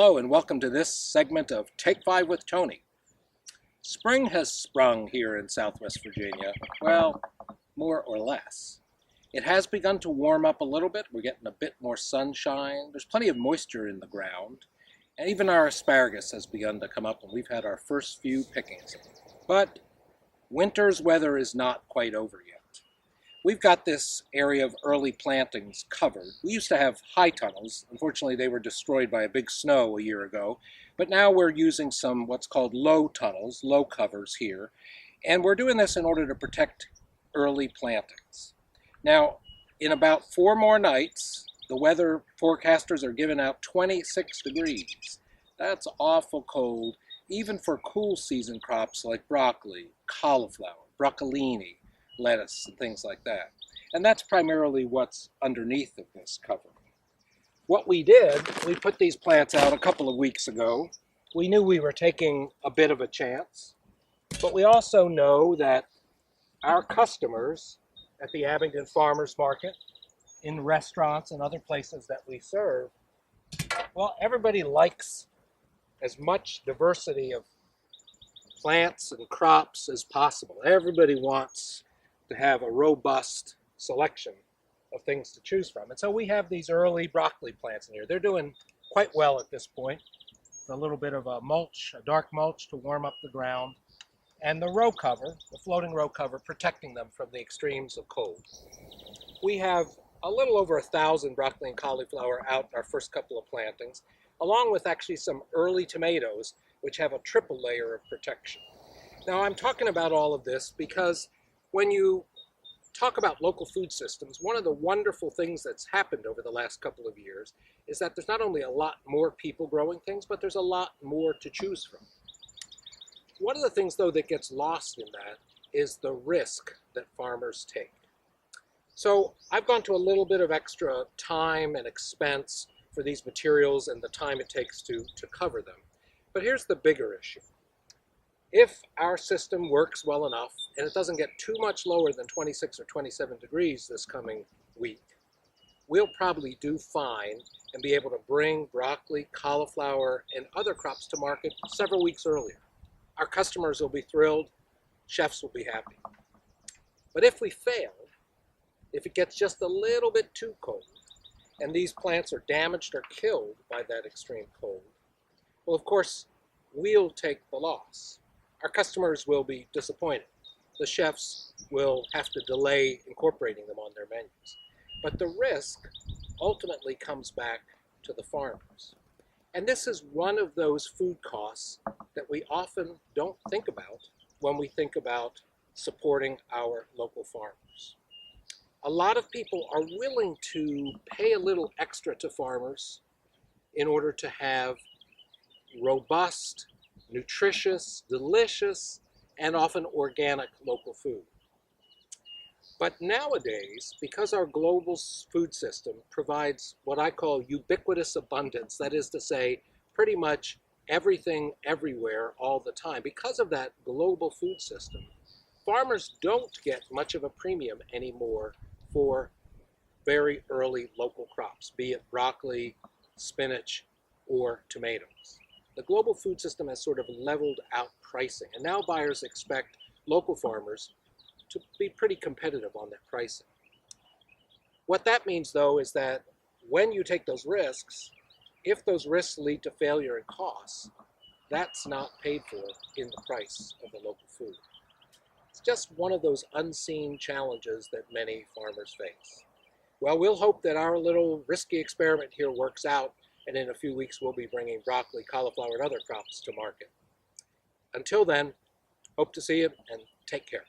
Hello and welcome to this segment of Take 5 with Tony. Spring has sprung here in Southwest Virginia, well, more or less. It has begun to warm up a little bit. We're getting a bit more sunshine. There's plenty of moisture in the ground. And even our asparagus has begun to come up and we've had our first few pickings. But winter's weather is not quite over yet. We've got this area of early plantings covered. We used to have high tunnels. Unfortunately, they were destroyed by a big snow a year ago. But now we're using some what's called low tunnels, low covers here. And we're doing this in order to protect early plantings. Now, in about 4 more nights, the weather forecasters are giving out 26 degrees. That's awful cold, even for cool season crops like broccoli, cauliflower, broccolini, lettuce, and things like that. And that's primarily what's underneath of this cover. What we did, we put these plants out a couple of weeks ago. We knew we were taking a bit of a chance, but we also know that our customers at the Abingdon Farmers Market, in restaurants and other places that we serve, well, everybody likes as much diversity of plants and crops as possible. Everybody wants to have a robust selection of things to choose from. And so we have these early broccoli plants in here. They're doing quite well at this point. A little bit of a mulch, a dark mulch to warm up the ground, and the row cover, the floating row cover, protecting them from the extremes of cold. We have a little over 1,000 broccoli and cauliflower out in our first couple of plantings, along with actually some early tomatoes, which have a triple layer of protection. Now, I'm talking about all of this because when you talk about local food systems, one of the wonderful things that's happened over the last couple of years is that there's not only a lot more people growing things, but there's a lot more to choose from. One of the things, though, that gets lost in that is the risk that farmers take. So I've gone to a little bit of extra time and expense for these materials and the time it takes to cover them. But here's the bigger issue. If our system works well enough and it doesn't get too much lower than 26 or 27 degrees this coming week, we'll probably do fine and be able to bring broccoli, cauliflower, and other crops to market several weeks earlier. Our customers will be thrilled, chefs will be happy. But if we fail, if it gets just a little bit too cold, and these plants are damaged or killed by that extreme cold, well, of course, we'll take the loss. Our customers will be disappointed. The chefs will have to delay incorporating them on their menus. But the risk ultimately comes back to the farmers. And this is one of those food costs that we often don't think about when we think about supporting our local farmers. A lot of people are willing to pay a little extra to farmers in order to have robust, nutritious, delicious, and often organic local food. But nowadays, because our global food system provides what I call ubiquitous abundance, that is to say, pretty much everything, everywhere, all the time, because of that global food system, farmers don't get much of a premium anymore for very early local crops, be it broccoli, spinach, or tomatoes. The global food system has sort of leveled out pricing, and now buyers expect local farmers to be pretty competitive on that pricing. What that means, though, is that when you take those risks, if those risks lead to failure and costs, that's not paid for in the price of the local food. It's just one of those unseen challenges that many farmers face. Well, we'll hope that our little risky experiment here works out, and in a few weeks we'll be bringing broccoli, cauliflower, and other crops to market. Until then, hope to see you and take care.